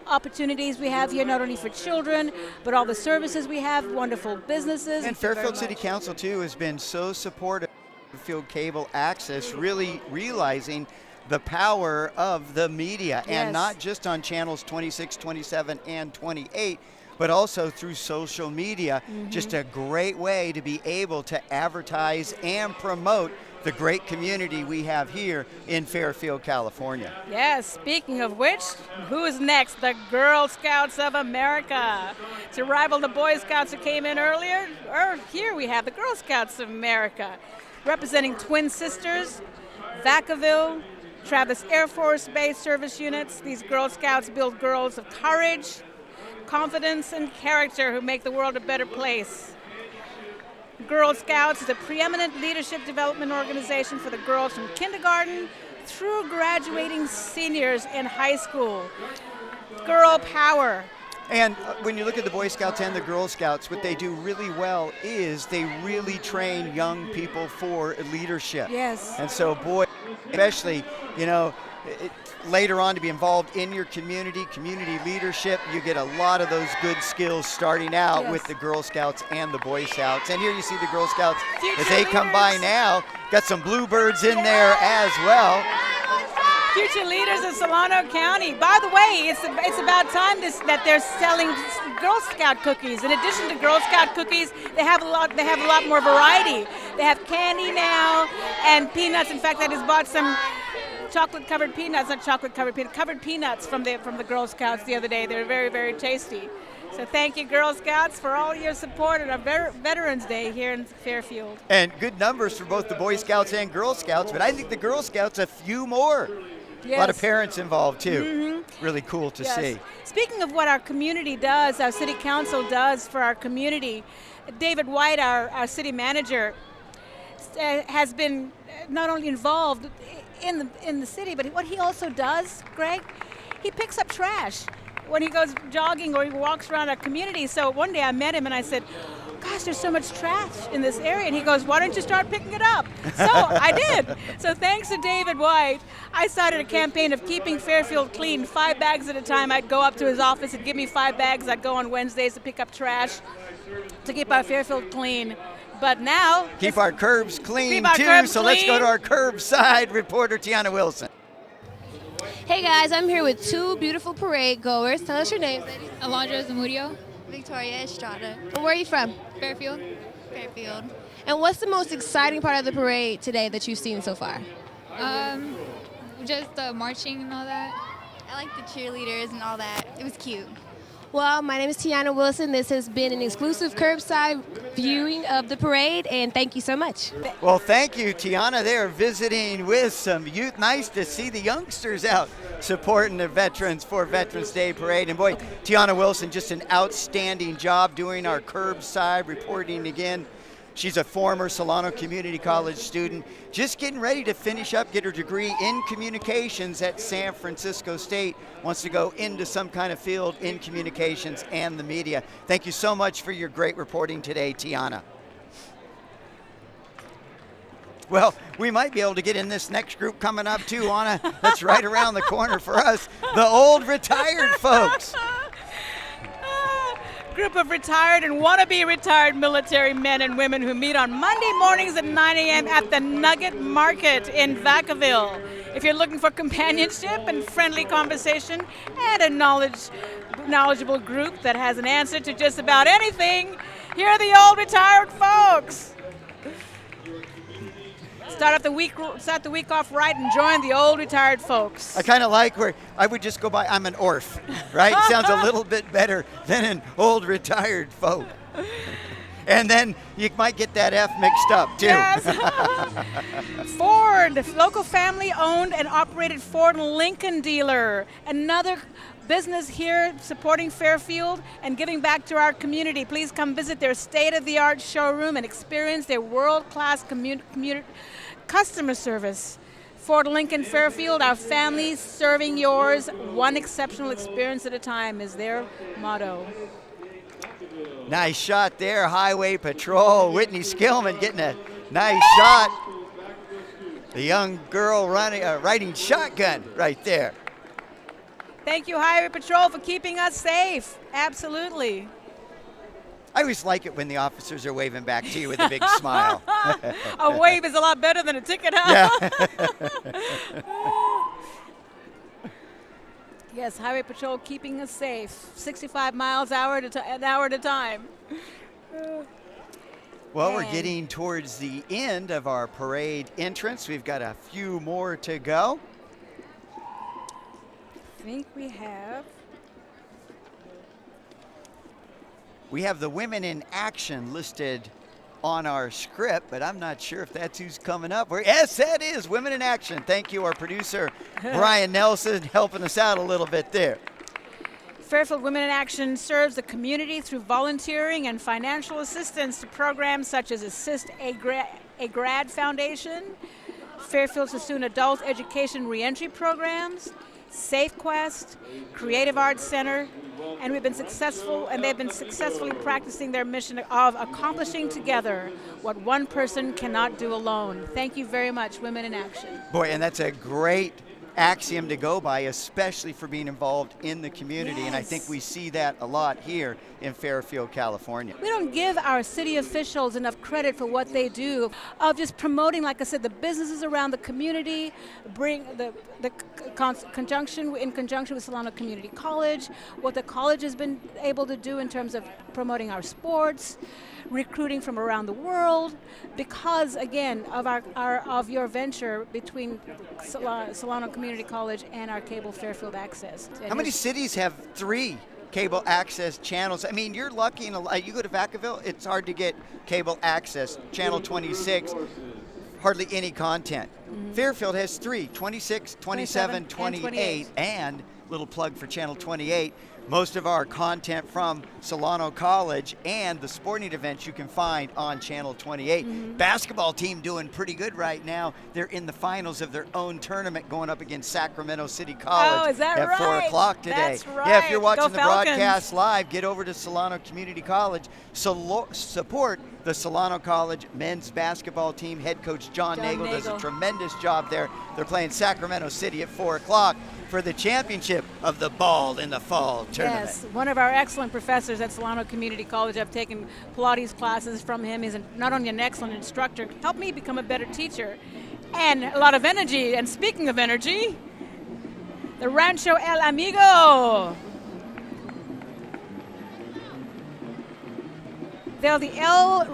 opportunities we have here, not only for children, but all the services we have, wonderful businesses.
And Fairfield City Council, too, has been so supportive of Fairfield Cable Access, really realizing the power of the media, and not just on channels 26, 27, and 28, but also through social media. Just a great way to be able to advertise and promote the great community we have here in Fairfield, California.
Yes, speaking of which, who is next? The Girl Scouts of America. To rival the Boy Scouts who came in earlier, here we have the Girl Scouts of America, representing Twin Sisters, Vacaville, Travis Air Force Base service units. These Girl Scouts build girls of courage, confidence, and character who make the world a better place. Girl Scouts is a preeminent leadership development organization for the girls from kindergarten through graduating seniors in high school. Girl power.
And when you look at the Boy Scouts and the Girl Scouts, what they do really well is they really train young people for leadership.
Yes.
And so, boy, especially, you know, later on to be involved in your community leadership, you get a lot of those good skills starting out with the Girl Scouts and the Boy Scouts. And here you see the Girl Scouts, as they come by now, got some bluebirds in there as well.
Future leaders of Solano County. By the way, it's about time that they're selling Girl Scout cookies. In addition to Girl Scout cookies, they have a lot more variety. They have candy now and peanuts. In fact, I just bought some chocolate-covered peanuts, not chocolate-covered peanuts, covered peanuts from the Girl Scouts the other day. They're very, very tasty. So thank you, Girl Scouts, for all your support on our Veterans Day here in Fairfield.
And good numbers for both the Boy Scouts and Girl Scouts, but I think the Girl Scouts a few more.
Yes.
A lot of parents involved, too. Really cool to see.
Speaking of what our community does, our city council does for our community, David White, our city manager, has been not only involved in the city, but what he also does, Greg, he picks up trash when he goes jogging or he walks around our community. So one day I met him and I said, gosh, there's so much trash in this area. And he goes, why don't you start picking it up? So I did. So thanks to David White, I started a campaign of keeping Fairfield clean. 5 bags at a time. I'd go up to his office and give me 5 bags. I'd go on Wednesdays to pick up trash to keep our Fairfield clean. But now...
Keep our curbs clean, too. So let's go to our curbside reporter, Tiana Wilson.
Hey, guys. I'm here with 2 beautiful parade goers. Tell us your names, ladies.
Alondra Zamudio.
Victoria Estrada.
And where are you from?
Fairfield.
Fairfield.
And what's the most exciting part of the parade today that you've seen so far?
Just the marching and all that.
I like the cheerleaders and all that. It was cute.
Well, my name is Tiana Wilson. This has been an exclusive curbside viewing of the parade, and thank you so much.
Well, thank you, Tiana. They're visiting with some youth. Nice to see the youngsters out supporting the veterans for Veterans Day Parade. And boy, Tiana Wilson, just an outstanding job doing our curbside reporting again. She's a former Solano Community College student, just getting ready to finish up, get her degree in communications at San Francisco State, wants to go into some kind of field in communications and the media. Thank you so much for your great reporting today, Tiana. Well, we might be able to get in this next group coming up too, Anna. That's right around the corner for us, the old retired folks.
Group of retired and wannabe retired military men and women who meet on Monday mornings at 9 a.m. at the Nugget Market in Vacaville. If you're looking for companionship and friendly conversation and a knowledgeable group that has an answer to just about anything, here are the old retired folks. Start the week off right and join the old retired folks.
I kind of like where I would just go by, I'm an orph, right? Sounds a little bit better than an old retired folk. And then you might get that F mixed up, too.
Yes. Ford, local family-owned and operated Ford Lincoln dealer. Another business here supporting Fairfield and giving back to our community. Please come visit their state-of-the-art showroom and experience their world-class customer service. Fort Lincoln Fairfield, our families serving yours, one exceptional experience at a time is their motto.
Nice shot there, Highway Patrol. Whitney Skillman getting a nice shot. The young girl riding shotgun right there.
Thank you, Highway Patrol, for keeping us safe. Absolutely.
I always like it when the officers are waving back to you with a big smile.
A wave is a lot better than a ticket, huh?
Yeah.
Yes, Highway Patrol keeping us safe. 65 miles an hour at a time.
Well, we're getting towards the end of our parade entrance. We've got a few more to go.
I think we have.
We have the Women in Action listed on our script, but I'm not sure if that's who's coming up. Yes, that is Women in Action. Thank you, our producer, Brian Nelson, helping us out a little bit there.
Fairfield Women in Action serves the community through volunteering and financial assistance to programs such as Assist a Grad Foundation, Fairfield Sassoon Adult Education Reentry Programs, Safe Quest, Creative Arts Center, and they've been successfully practicing their mission of accomplishing together what one person cannot do alone. Thank you very much, Women in Action.
Boy, and that's a great axiom to go by, especially for being involved in the community.
Yes.
And I think we see that a lot here in Fairfield, California.
We don't give our city officials enough credit for what they do of just promoting, like I said, the businesses around the community, bring in conjunction with Solano Community College, what the college has been able to do in terms of promoting our sports, recruiting from around the world, because again of your venture between Solano Community College and our cable Fairfield Access.
How many cities have 3 cable access channels? I mean, you're lucky. You go to Vacaville, it's hard to get cable access. Channel 26, hardly any content. Fairfield has 3, 26, 27, 28, and little plug for Channel 28. Most of our content from Solano College and the sporting events you can find on Channel 28. Basketball team doing pretty good right now. They're in the finals of their own tournament going up against Sacramento City College
Oh, is that
at
right?
4 o'clock today.
That's right.
Yeah, if you're watching
Go
the
Falcons.
broadcast live, get over to Solano Community College. Support the Solano College men's basketball team. Head coach John Nagel does a tremendous job there. They're playing Sacramento City at 4 o'clock for the championship of the Ball in the Fall tournament.
Yes, one of our excellent professors at Solano Community College. I've taken Pilates classes from him. He's not only an excellent instructor, helped me become a better teacher, and a lot of energy. And speaking of energy, the Rancho El Amigo. They're the El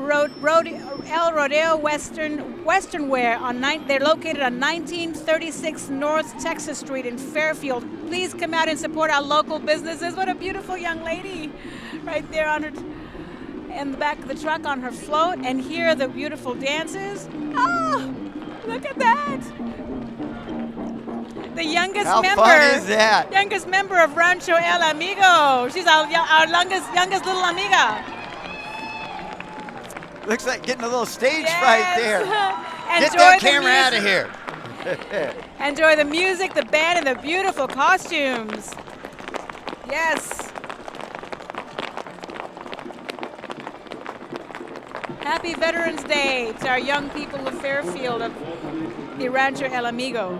Rodeo Western Wear. They're located on 1936 North Texas Street in Fairfield. Please come out and support our local businesses. What a beautiful young lady right there in the back of the truck on her float. And here are the beautiful dancers. Oh, look at that. The youngest
How
member.
fun is that?
Youngest member of Rancho El Amigo. She's our youngest little amiga.
Looks like getting a little stage fright there. Get
Enjoy
that
the
camera out of
music.
here.
Enjoy the music, the band, and the beautiful costumes. Yes. Happy Veterans Day to our young people of Fairfield, of the Rancho El Amigo.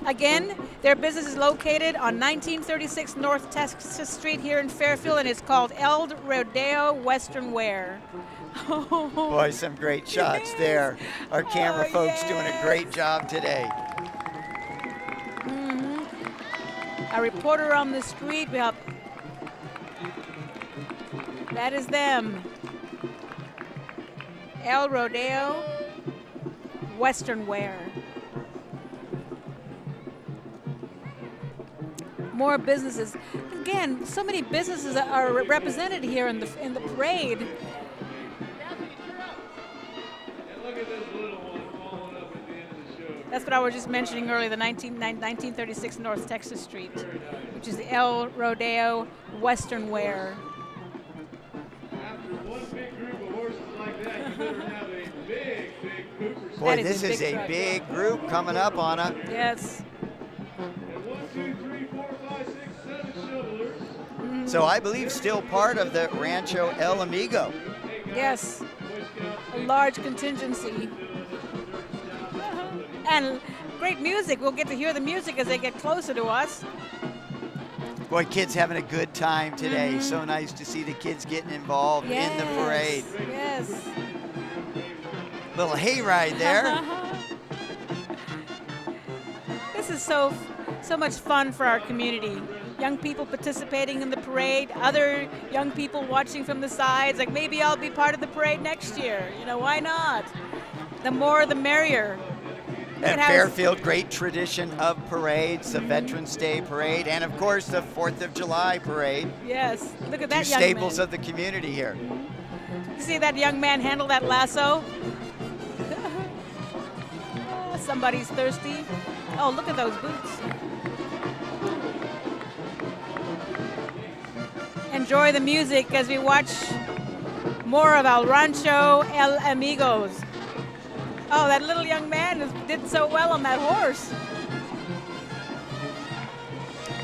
Again, their business is located on 1936 North Texas Street here in Fairfield, and it's called El Rodeo Western Wear.
Boy, some great shots there. Our camera folks doing a great job today.
A reporter on the street. That is them. El Rodeo Western Wear. More businesses. Again, so many businesses are represented here in the parade. That's what I was just mentioning earlier, the 1936 North Texas Street, which is the El Rodeo Western Wear.
After one big group of horses like that, you better have a big
Boy,
That
this is a
truck.
big group coming up on us.
Yes.
So I believe still part of the Rancho El Amigo.
Yes. A large contingency. And great music. We'll get to hear the music as they get closer to us.
Boy, kids having a good time today. So nice to see the kids getting involved in the parade.
Yes.
Little hayride there.
This is so much fun for our community. Young people participating in the parade, other young people watching from the sides. Like maybe I'll be part of the parade next year. You know, why not? The more, the merrier.
And Fairfield, great tradition of parades, the Veterans Day parade, and of course the 4th of July parade.
Yes, look at
Two
that young
staples
man.
of the community here.
You see that young man handle that lasso? Somebody's thirsty. Oh, look at those boots. Enjoy the music as we watch more of El Rancho El Amigos. Oh, that little young man did so well on that horse.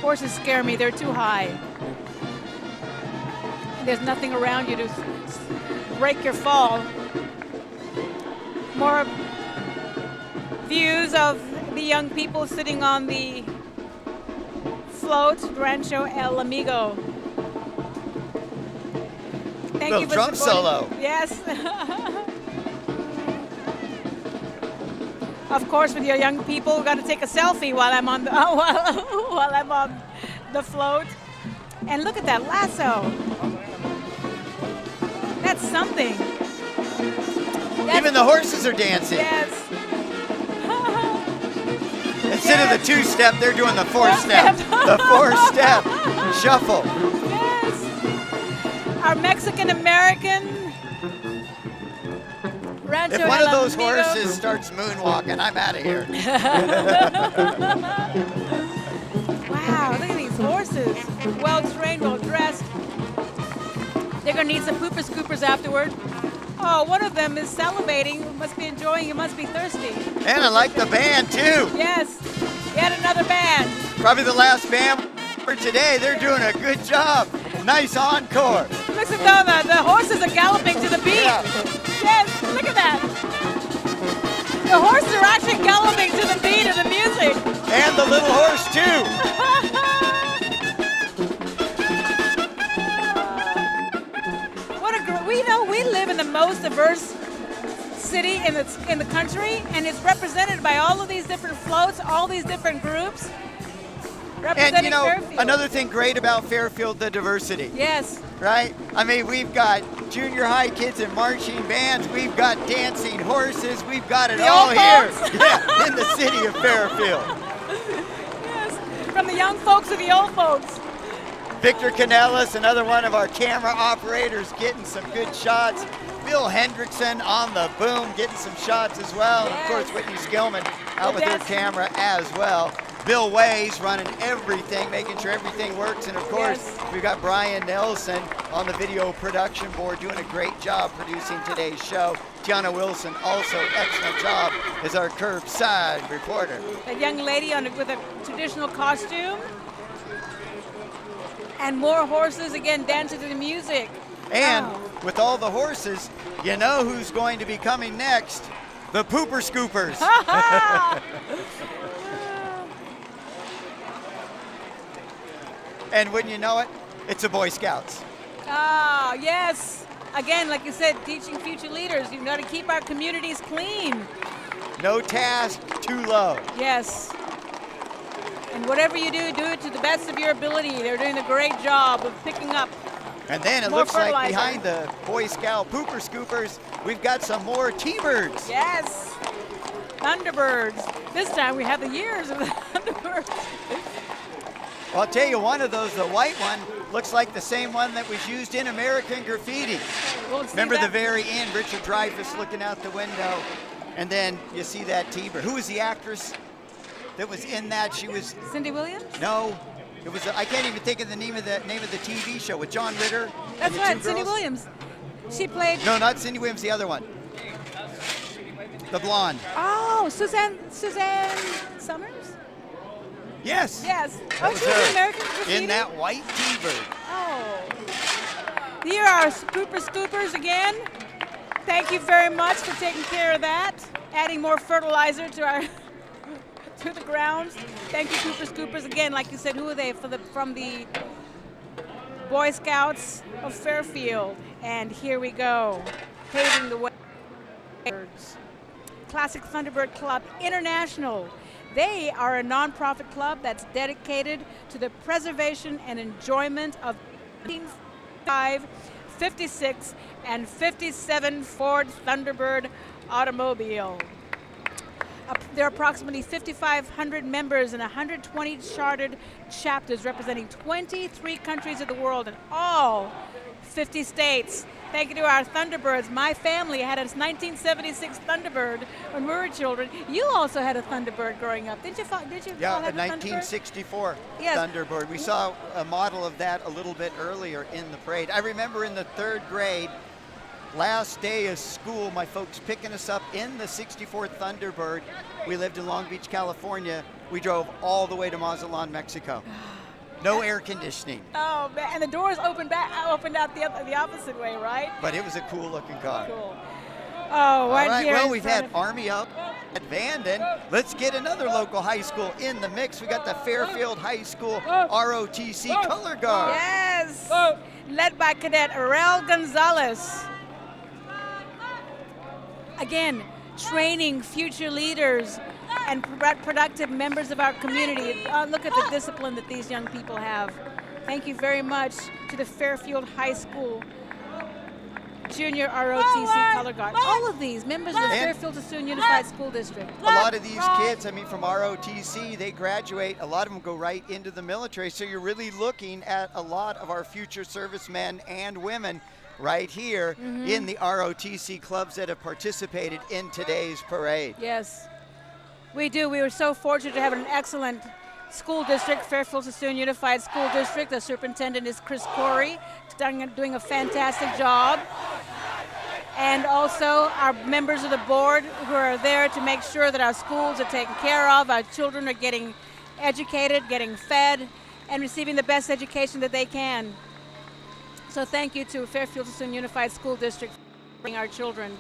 Horses scare me, they're too high. There's nothing around you to break your fall. More views of the young people sitting on the float, Rancho El Amigo. Thank
Little
you for
drum
supporting.
solo.
Yes. Of course, with your young people, we've got to take a selfie while I'm on the while I'm on the float. And look at that lasso. That's something.
Even the horses are dancing.
Yes.
Instead of the 2-step, they're doing the 4-step. The 4-step shuffle.
Yes. Our Mexican-American Rancho
If one of
El
those
Amigo.
horses starts moonwalking, I'm out of here.
Wow, look at these horses. Well-trained, well-dressed. They're going to need some pooper scoopers afterward. Oh, one of them is salivating. Must be enjoying. He must be thirsty.
And I like the band, too.
Yes. Yet another band.
Probably the last band for today. They're doing a good job. Nice encore.
Listen, though, the horses are galloping to the beat.
Yeah.
Yes, look at that. The horses are actually galloping to the beat of the music.
And the little horse, too.
We live in the most diverse city in the country, and it's represented by all of these different floats, all these different groups.
And you know,
Fairfield.
another thing great about Fairfield, the diversity.
Yes.
Right? I mean, we've got junior high kids in marching bands. We've got dancing horses. We've got it
The
all
old
here.
folks.
Yeah, in the city of Fairfield.
Yes. From the young folks to the old folks.
Victor Canellis, another one of our camera operators, getting some good shots. Bill Hendrickson on the boom, getting some shots as well. And of course, Whitney Skillman out with her camera as well. Bill Ways running everything, making sure everything works. And of course, we've got Brian Nelson on the video production board doing a great job producing today's show. Tiana Wilson also excellent job as our curbside reporter.
A young lady with a traditional costume. And more horses, again, dancing to the music.
And with all the horses, you know who's going to be coming next? The Pooper Scoopers. And wouldn't you know it, it's the Boy Scouts.
Ah, yes. Again, like you said, teaching future leaders, you've got to keep our communities clean.
No task too low.
Yes. And whatever you do, do it to the best of your ability. They're doing a great job of picking up.
And then it
more
looks like
fertilizer.
behind the Boy Scout Pooper Scoopers, we've got some more T-Birds.
Yes. Thunderbirds. This time we have the years of the Thunderbirds.
Well, I'll tell you, one of those, the white one, looks like the same one that was used in American Graffiti.
We'll
Remember
that.
the very end, Richard Dreyfuss looking out the window, and then you see that T-Bird. Who was the actress that was in that? She was
Cindy Williams?
No, it was. I can't even think of the name of the TV show with John Ritter.
That's
and the
right,
two
Cindy
girls.
Williams. She played.
No, not Cindy Williams. The other one. The blonde.
Oh, Suzanne Summers?
Yes.
Yes.
That
Oh,
was
she was
her.
American
In
graffiti?
that white T-bird.
Oh. Here are Scooper Scoopers again. Thank you very much for taking care of that, adding more fertilizer to our to the grounds. Thank you, Cooper Scoopers. Again, like you said, who are they? From the Boy Scouts of Fairfield. And here we go, paving the way. Classic Thunderbird Club International. They are a nonprofit club that's dedicated to the preservation and enjoyment of 1955, 56, and 57 Ford Thunderbird automobile. There are approximately 5,500 members and 120 chartered chapters representing 23 countries of the world and all 50 states. Thank you to our Thunderbirds. My family had a 1976 Thunderbird when we were children. You also had a Thunderbird growing up, did you?
Yeah,
all
a
have
1964
Yes.
Thunderbird. We saw a model of that a little bit earlier in the parade. I remember in the 3rd grade, last day of school, my folks picking us up in the 64 Thunderbird. We lived in Long Beach, California. We drove all the way to Mazatlan, Mexico. No air conditioning.
Oh, man. And the doors opened out the opposite way, right?
But it was a cool looking car.
Cool. Oh,
All
right,
right,
here.
well,
in
we've
front
had
of-
Army up at Vanden. Let's get another local high school in the mix. We got the Fairfield High School ROTC Color Guard.
Yes. Led by Cadet Arel Gonzalez. Again, training future leaders and productive members of our community. Look at the discipline that these young people have. Thank you very much to the Fairfield High School Junior ROTC Color Guard. All of these members of the Fairfield Sassoon Unified School District.
A lot of these kids, I mean, from ROTC, they graduate. A lot of them go right into the military. So you're really looking at a lot of our future servicemen and women right here in the ROTC clubs that have participated in today's parade.
Yes, we do. We were so fortunate to have an excellent school district, Fairfield Sassoon Unified School District. The superintendent is Chris Corey, doing a fantastic job. And also our members of the board who are there to make sure that our schools are taken care of, our children are getting educated, getting fed, and receiving the best education that they can. So thank you to Fairfield Sassoon Unified School District for bringing our children,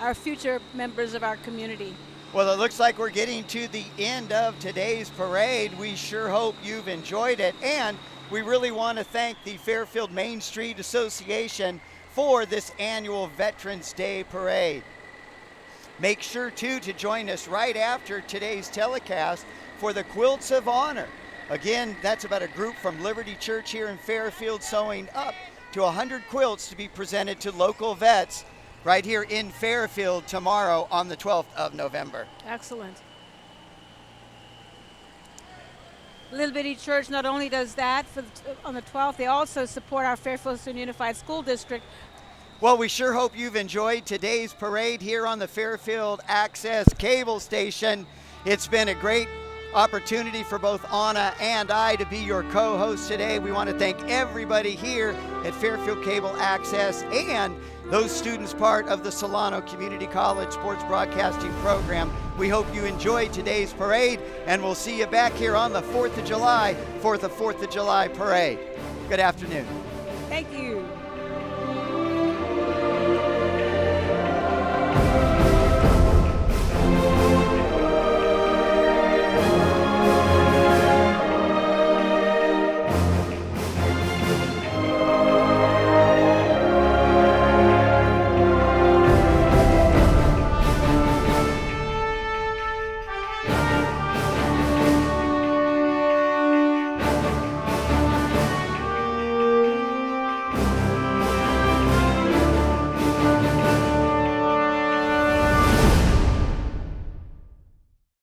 our future members of our community.
Well, it looks like we're getting to the end of today's parade. We sure hope you've enjoyed it. And we really want to thank the Fairfield Main Street Association for this annual Veterans Day Parade. Make sure, too, to join us right after today's telecast for the Quilts of Honor. Again, that's about a group from Liberty Church here in Fairfield sewing up to 100 quilts to be presented to local vets right here in Fairfield tomorrow on the 12th of November.
Excellent. Little Bitty Church not only does that on the 12th, they also support our Fairfield Unified School District.
Well, we sure hope you've enjoyed today's parade here on the Fairfield Access Cable Station. It's been a great opportunity for both Anna and I to be your co-hosts today. We want to thank everybody here at Fairfield Cable Access and those students part of the Solano Community College Sports Broadcasting Program. We hope you enjoyed today's parade, and we'll see you back here on the 4th of July for the 4th of July parade. Good afternoon.
Thank you.